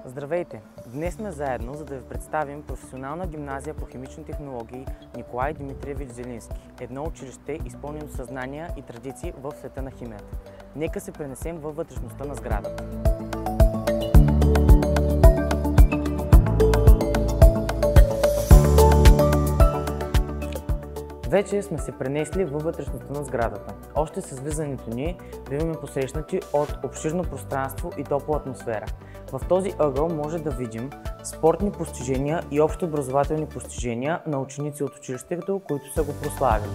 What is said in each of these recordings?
Здравейте! Днес сме заедно, за да ви представим професионална гимназия по химични технологии Николай Димитриевич Зелински. Едно училище, изпълнено със знания и традиции в света на химията. Нека се пренесем във вътрешността на сградата. Вече сме се пренесли във вътрешността на сградата. Още с влизането ни биваме посрещнати от обширно пространство и топла атмосфера. В този ъгъл може да видим спортни постижения и общообразователни постижения на ученици от училището, които са го прославили.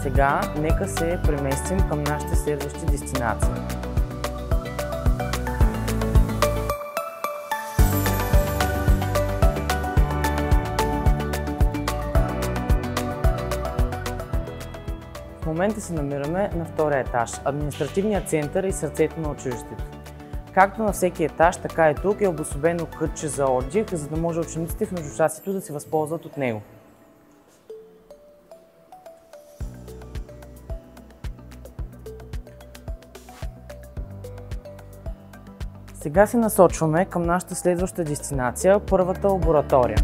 Сега нека се преместим към нашите следващи дестинации. В момента се намираме на втория етаж, административният център и сърцето на училището. Както на всеки етаж, така и тук е обособено кътче за отдих, за да може учениците в междучасието да се възползват от него. Сега се насочваме към нашата следваща дестинация, първата лаборатория.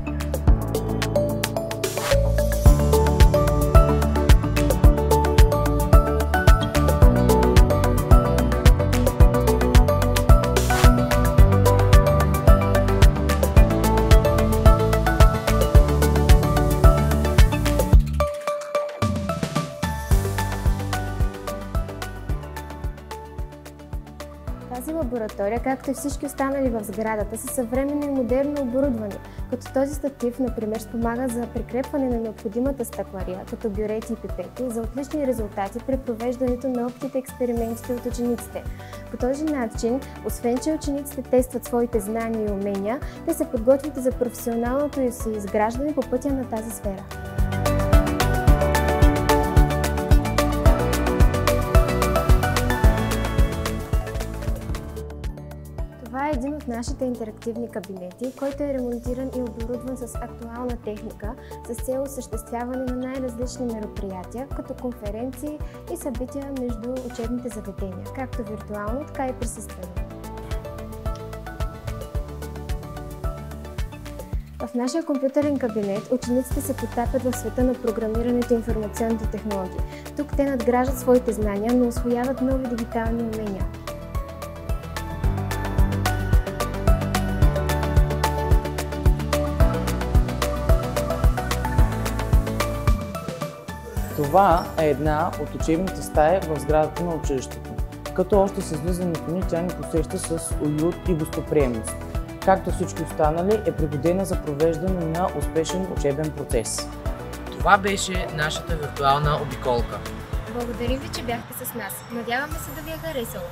Тази лаборатория, както и всички останали в сградата, са съвременно и модерно оборудвани, като този статив, например, спомага за прикрепване на необходимата стъклария, като бюрети и пипети, за отлични резултати при провеждането на опитите и експериментите от учениците. По този начин, освен че учениците тестват своите знания и умения, те се подготвят за професионалното си изграждане по пътя на тази сфера. Това е един от нашите интерактивни кабинети, който е ремонтиран и оборудван с актуална техника с цел осъществяване на най-различни мероприятия, като конференции и събития между учебните заведения, както виртуално, така и присъствено. В нашия компютърен кабинет учениците се потапят в света на програмирането и информационните технологии. Тук те надграждат своите знания, но усвояват нови дигитални умения. Това е една от учебните стаи в сградата на училището, като още с влизането ни тя ни посреща с уют и гостоприемност. Както всички останали, е пригодена за провеждане на успешен учебен процес. Това беше нашата виртуална обиколка. Благодарим ви, че бяхте с нас. Надяваме се да ви е харесало.